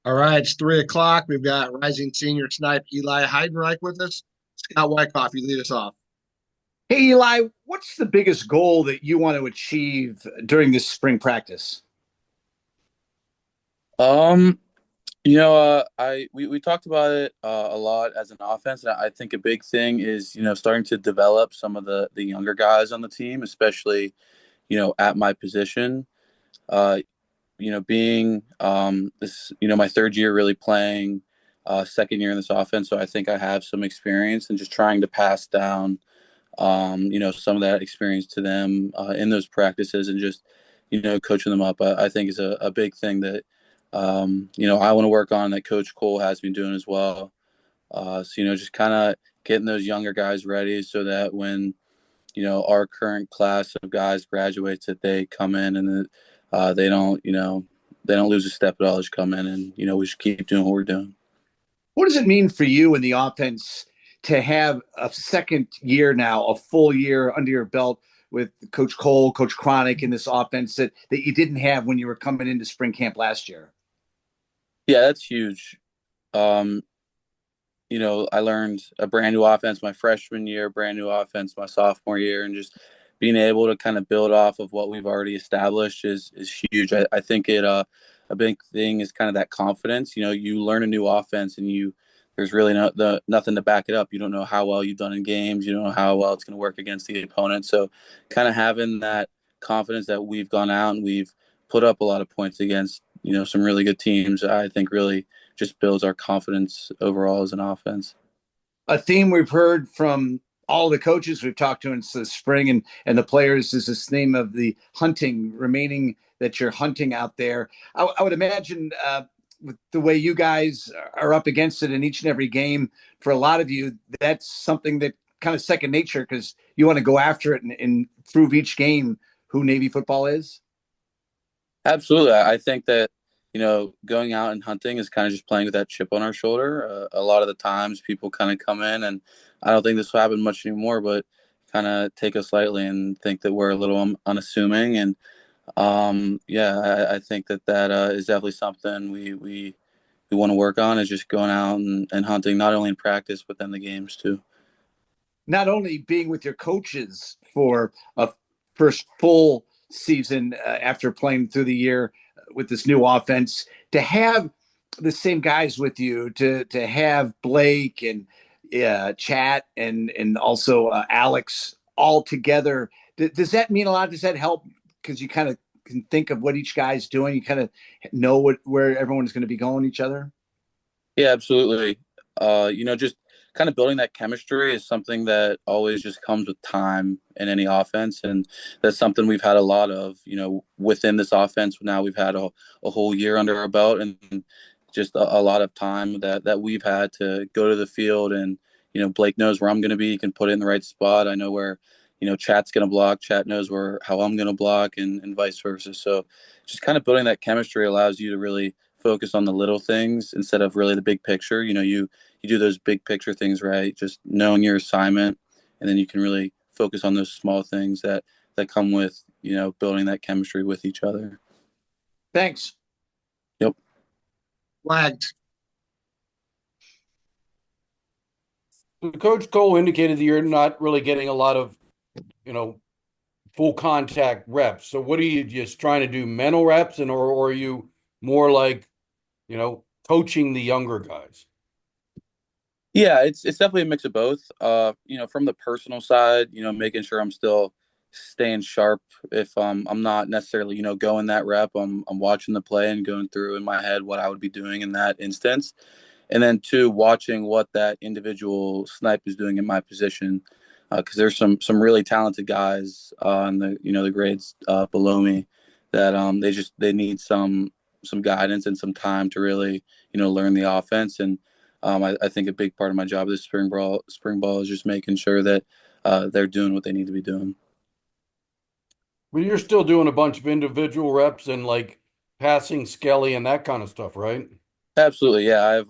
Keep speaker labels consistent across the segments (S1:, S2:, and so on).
S1: All right, it's 3 o'clock. We've got rising senior Snipe Eli Heidenreich with us. Scott Wyckoff, you lead us off.
S2: Hey, Eli, what's the biggest goal that you want to achieve during this spring practice?
S3: Um, we talked about it a lot as an offense, and I think a big thing is starting to develop some of the younger guys on the team, especially at my position. Uh, being this my third year really playing, second year in this offense, so I think I have some experience and just trying to pass down some of that experience to them in those practices and just coaching them up. I think is a big thing that I want to work on that Coach Cole has been doing as well. So just kind of getting those younger guys ready so that when our current class of guys graduates, that they come in and that they don't lose a step at all. Just come in and we should keep doing what we're doing.
S2: What does it mean for you in the offense to have a second year now, a full year under your belt with Coach Cole, Coach Chronic in this offense that you didn't have when you were coming into spring camp last year?
S3: Yeah, that's huge. Um, I learned a brand new offense my freshman year, brand new offense my sophomore year, and just being able to kind of build off of what we've already established is huge. I think a big thing is kind of that confidence. You learn a new offense and there's really nothing to back it up. You don't know how well you've done in games. You don't know how well it's going to work against the opponent. So kind of having that confidence that we've gone out and we've put up a lot of points against some really good teams, I think really just builds our confidence overall as an offense.
S2: A theme we've heard from all the coaches we've talked to in the spring and the players is this theme of the hunting, remaining that you're hunting out there. I would imagine with the way you guys are up against it in each and every game, for a lot of you, that's something that kind of second nature because you want to go after it and prove each game who Navy football is.
S3: Absolutely. I think that, going out and hunting is kind of just playing with that chip on our shoulder. A lot of the times people kind of come in, and I don't think this will happen much anymore, but kind of take us lightly and think that we're a little unassuming. And yeah, I think that is definitely something we want to work on is just going out and hunting, not only in practice, but then the games too.
S2: Not only being with your coaches for a first full season after playing through the year with this new offense, to have the same guys with you, to have Blake and Chat and also Alex all together. Does that mean a lot? Does that help? Because you kind of can think of what each guy's doing. You kind of know where everyone's going to be going each other.
S3: Yeah, absolutely. Just kind of building that chemistry is something that always just comes with time in any offense. And that's something we've had a lot of, within this offense. Now we've had a whole year under our belt and just a lot of time that we've had to go to the field. And, Blake knows where I'm going to be. He can put it in the right spot. I know where, Chat's going to block. Chat knows how I'm going to block and vice versa. So just kind of building that chemistry allows you to really focus on the little things instead of really the big picture. You do those big picture things right, just knowing your assignment, and then you can really focus on those small things that come with building that chemistry with each other.
S2: Thanks.
S3: Yep.
S1: Flagged.
S4: Coach Cole indicated that you're not really getting a lot of, you know, full contact reps. So what are you just trying to do mental reps or are you more like, coaching the younger guys?
S3: Yeah, it's definitely a mix of both. From the personal side, making sure I'm still staying sharp. If I'm not necessarily, going that rep, I'm watching the play and going through in my head what I would be doing in that instance. And then two, watching what that individual snipe is doing in my position, because there's some really talented guys in the grades below me that they need some guidance and some time to really learn the offense. And I think a big part of my job this spring ball is just making sure that they're doing what they need to be doing.
S4: Well, you're still doing a bunch of individual reps and like passing Skelly and that kind of stuff, right?
S3: Absolutely, yeah.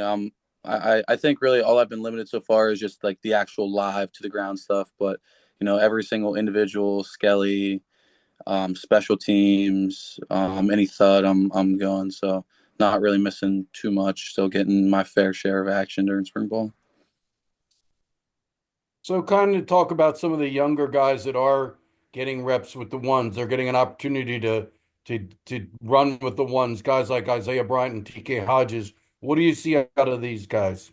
S3: I'm I think really all I've been limited so far is just like the actual live to the ground stuff, but every single individual Skelly, special teams, any thud I'm going. So not really missing too much. Still getting my fair share of action during spring ball.
S4: So kind of talk about some of the younger guys that are getting reps with the ones. They're getting an opportunity to run with the ones, guys like Isaiah Bryant and TK Hodges. What do you see out of these guys?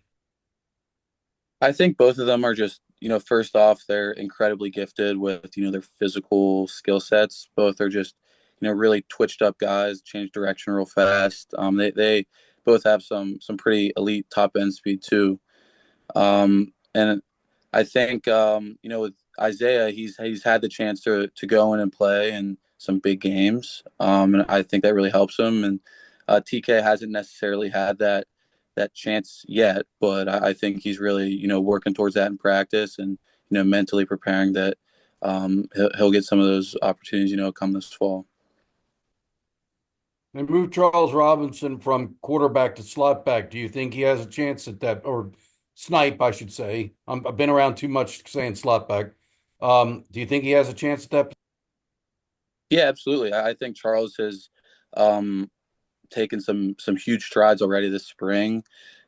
S3: I think both of them are just, first off, they're incredibly gifted with, their physical skill sets. Both are just, really twitched up guys, change direction real fast. They both have some pretty elite top end speed too. And I think, with Isaiah, he's had the chance to go in and play in some big games. And I think that really helps him. And TK hasn't necessarily had that chance yet, but I think he's really, working towards that in practice and, mentally preparing that he'll get some of those opportunities, come this fall.
S4: They moved Charles Robinson from quarterback to slot back. Do you think he has a chance at that, or snipe, I should say? I've been around too much saying slot back. Do you think he has a chance at that?
S3: Yeah, absolutely. I think Charles has um, taken some huge strides already this spring.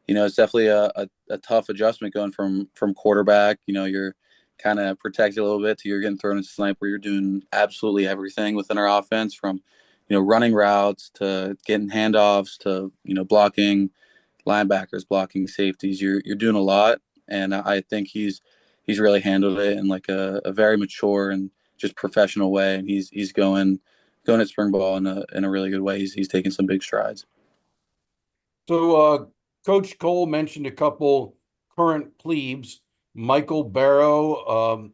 S3: It's definitely a tough adjustment going from quarterback. You're kind of protected a little bit to you're getting thrown in snipe where you're doing absolutely everything within our offense from, running routes to getting handoffs to, blocking linebackers, blocking safeties. You're doing a lot. And I think he's really handled it in like a very mature and just professional way. And he's going at spring ball in a really good way. He's taking some big strides.
S4: So, Coach Cole mentioned a couple current plebes, Michael Barrow,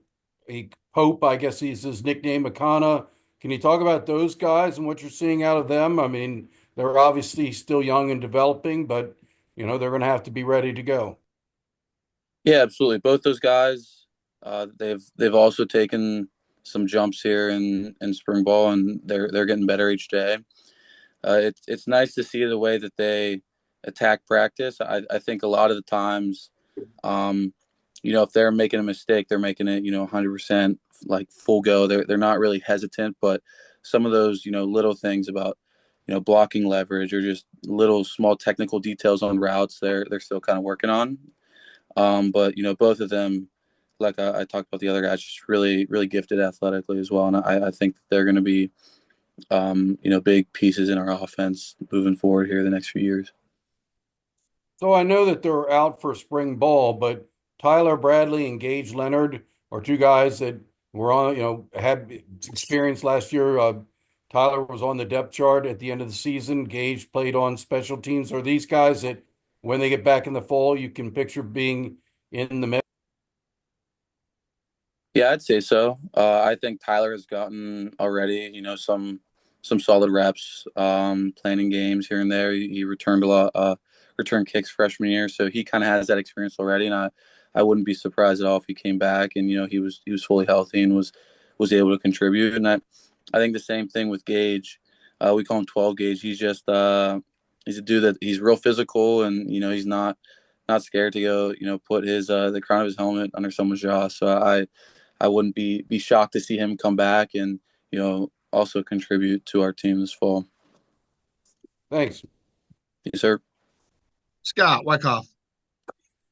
S4: a Pope, I guess he's his nickname, Akana. Can you talk about those guys and what you're seeing out of them? I mean, they're obviously still young and developing, but they're going to have to be ready to go.
S3: Yeah, absolutely. Both those guys, they've also taken some jumps here in spring ball, and they're getting better each day. It's nice to see the way that they attack practice. I think a lot of the times, um, if they're making a mistake, they're making it 100% like full go. They're not really hesitant, but some of those little things about blocking leverage or just little small technical details on routes they're still kind of working on. But both of them, like I talked about the other guys, just really really gifted athletically as well, and I think they're going to be big pieces in our offense moving forward here the next few years.
S4: So I know that they're out for spring ball, but Tyler Bradley and Gage Leonard are two guys that were on, had experience last year. Tyler was on the depth chart at the end of the season. Gage played on special teams. Are these guys that when they get back in the fall, you can picture being in the mix?
S3: Yeah, I'd say so. I think Tyler has gotten already, some solid reps, playing in games here and there. He returned a lot, return kicks freshman year, so he kind of has that experience already. And I wouldn't be surprised at all if he came back and he was fully healthy and was able to contribute. And I think the same thing with Gage. We call him 12 Gage. He's a dude that he's real physical and he's not scared to go put his the crown of his helmet under someone's jaw. So I wouldn't be shocked to see him come back and also contribute to our team this fall.
S4: Thanks.
S3: Yes, sir.
S1: Scott Wyckoff.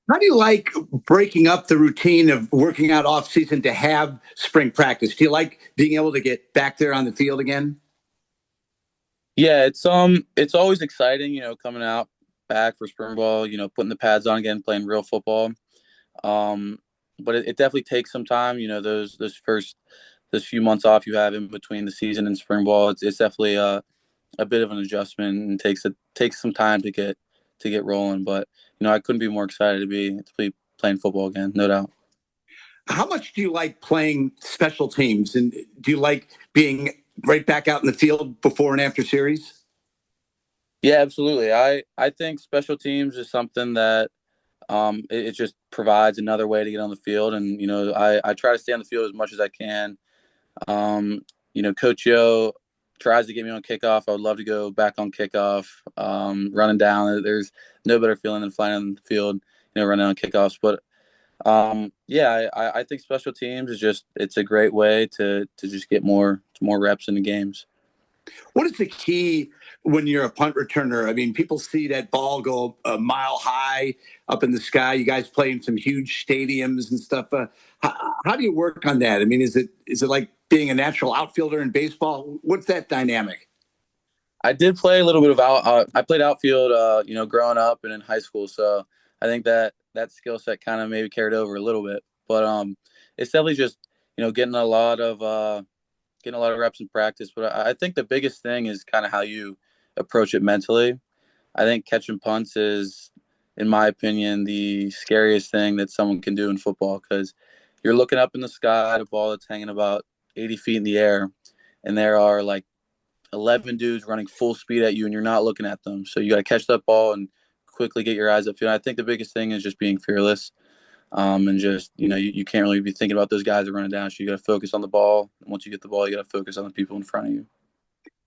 S2: How do you like breaking up the routine of working out off season to have spring practice? Do you like being able to get back there on the field again?
S3: Yeah, it's always exciting, coming out back for spring ball, putting the pads on again, playing real football. Um, but it definitely takes some time, those few months off you have in between the season and spring ball. It's definitely a bit of an adjustment and takes some time to get rolling. But I couldn't be more excited to be playing football again, no doubt.
S2: How much do you like playing special teams? And do you like being right back out in the field before and after series?
S3: Yeah, absolutely. I think special teams is something that it just provides another way to get on the field, and I try to stay on the field as much as I can. Um, Coach Yo tries to get me on kickoff. I would love to go back on kickoff, running down. There's no better feeling than flying on the field, running on kickoffs. But yeah, I think special teams it's a great way to just get more reps in the games.
S2: What is the key when you're a punt returner? I mean, people see that ball go a mile high up in the sky. You guys play in some huge stadiums and stuff. How do you work on that? I mean, is it like being a natural outfielder in baseball? What's that dynamic?
S3: I did play a little bit of I played outfield, growing up and in high school. So I think that skill set kind of maybe carried over a little bit. But it's definitely just getting a lot of reps in practice. But I think the biggest thing is kind of how you approach it mentally. I think catching punts is, in my opinion, the scariest thing that someone can do in football because you're looking up in the sky at a ball that's hanging about 80 feet in the air, and there are like 11 dudes running full speed at you, and you're not looking at them. So you got to catch that ball and quickly get your eyes upfield. I think the biggest thing is just being fearless. And just, you can't really be thinking about those guys that are running down. So you got to focus on the ball. And once you get the ball, you got to focus on the people in front of you.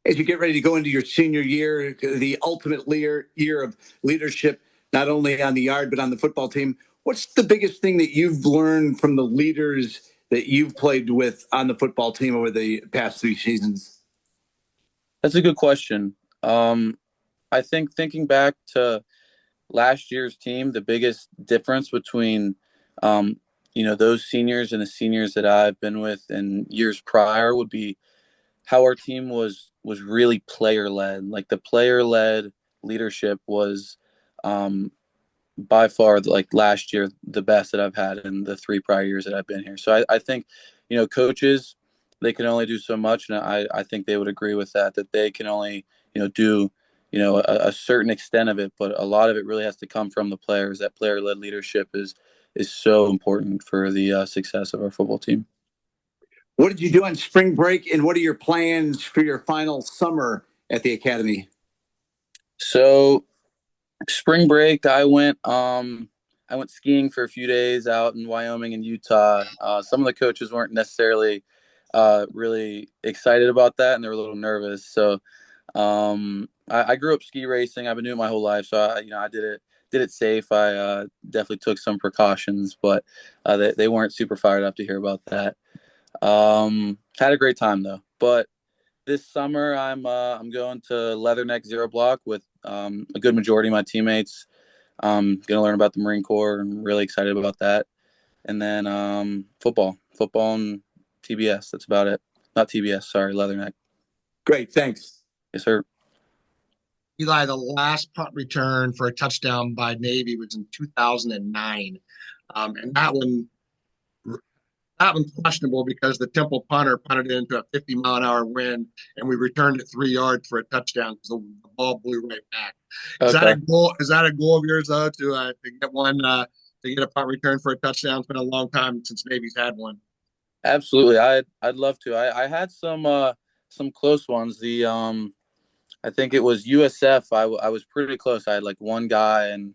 S2: As you get ready to go into your senior year, the ultimate year of leadership, not only on the yard, but on the football team, what's the biggest thing that you've learned from the leaders that you've played with on the football team over the past 3 seasons?
S3: That's a good question. I think thinking back to last year's team, the biggest difference between, those seniors and the seniors that I've been with in years prior would be how our team was really player led. Like the player led leadership was by far, like last year, the best that I've had in the 3 prior years that I've been here. So I think, coaches, they can only do so much, and I think they would agree with that they can only do a certain extent of it, but a lot of it really has to come from the players. That player led leadership is so important for the success of our football team.
S2: What did you do on spring break, and what are your plans for your final summer at the academy?
S3: So spring break, I went skiing for a few days out in Wyoming and Utah. Some of the coaches weren't necessarily really excited about that, and they were a little nervous. So I grew up ski racing. I've been doing it my whole life, so I did it safe. I definitely took some precautions, but they weren't super fired up to hear about that. Had a great time though. But this summer, I'm going to Leatherneck Zero Block with a good majority of my teammates. Going to learn about the Marine Corps and really excited about that. And then football and TBS. That's about it. Not TBS, sorry, Leatherneck.
S2: Great, thanks.
S3: Yes, sir.
S1: Eli, the last punt return for a touchdown by Navy was in 2009. And that one questionable because the Temple punter punted it into a 50-mile-an-hour wind, and we returned it 3 yards for a touchdown because the ball blew right back. Is that
S3: Okay.
S1: a goal? Is that a goal of yours though to get one to get a punt return for a touchdown? It's been a long time since Navy's had one.
S3: Absolutely. I'd love to. I had some close ones. I think it was USF. I was pretty close. I had like one guy, and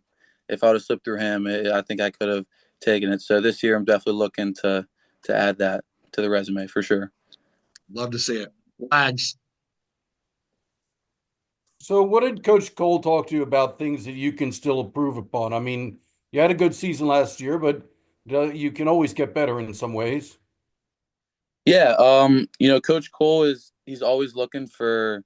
S3: if I would have slipped through him, I think I could have taken it. So this year, I'm definitely looking to add that to the resume for sure.
S1: Love to see it. Wags.
S4: So, what did Coach Cole talk to you about things that you can still improve upon? I mean, you had a good season last year, but you can always get better in some ways.
S3: Yeah, Coach Cole he's always looking for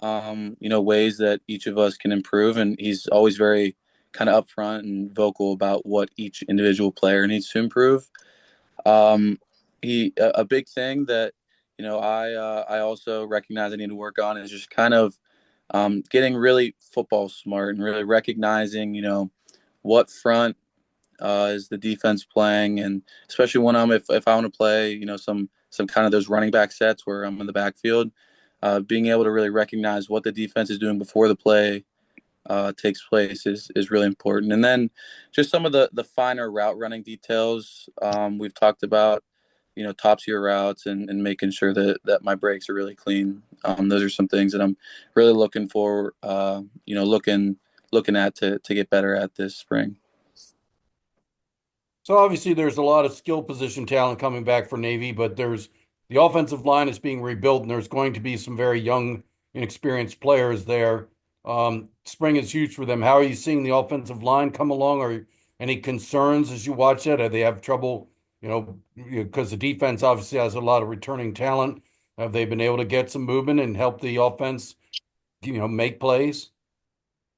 S3: ways that each of us can improve, and he's always very kind of upfront and vocal about what each individual player needs to improve. Um, a big thing that I also recognize I need to work on is just kind of getting really football smart and really recognizing what front is the defense playing, and especially when if I want to play some kind of those running back sets where I'm in the backfield, being able to really recognize what the defense is doing before the play takes place is really important. And then just some of the finer route running details we've talked about, top tier routes and making sure that my breaks are really clean. Those are some things that I'm really looking for, looking at to get better at this spring.
S4: So obviously there's a lot of skill position talent coming back for Navy, but there's the offensive line is being rebuilt, and there's going to be some very young, inexperienced players there. Spring is huge for them. How are you seeing the offensive line come along? Are any concerns as you watch that? Are they have trouble, because the defense obviously has a lot of returning talent. Have they been able to get some movement and help the offense make plays?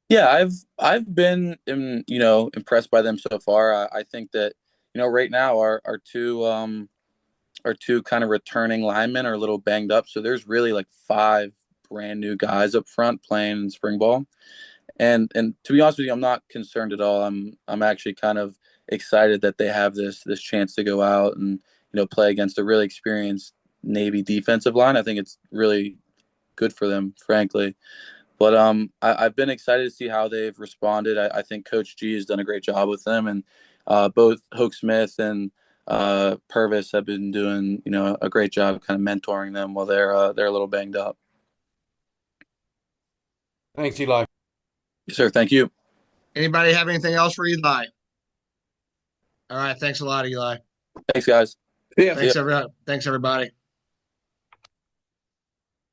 S3: Yeah, I've been impressed by them so far. I think that right now our two kind of returning linemen are a little banged up, so there's really like five brand new guys up front playing in spring ball. And to be honest with you, I'm not concerned at all. I'm actually kind of excited that they have this chance to go out and play against a really experienced Navy defensive line. I think it's really good for them, frankly. But I've been excited to see how they've responded. I think Coach G has done a great job with them, and both Hoke Smith and Purvis have been doing a great job kind of mentoring them while they're a little banged up.
S4: Thanks, Eli.
S3: Yes, sir. Thank you.
S1: Anybody have anything else for Eli? All right. Thanks a lot, Eli.
S3: Thanks, guys.
S2: Yeah.
S3: See ya.
S1: Thanks, everybody.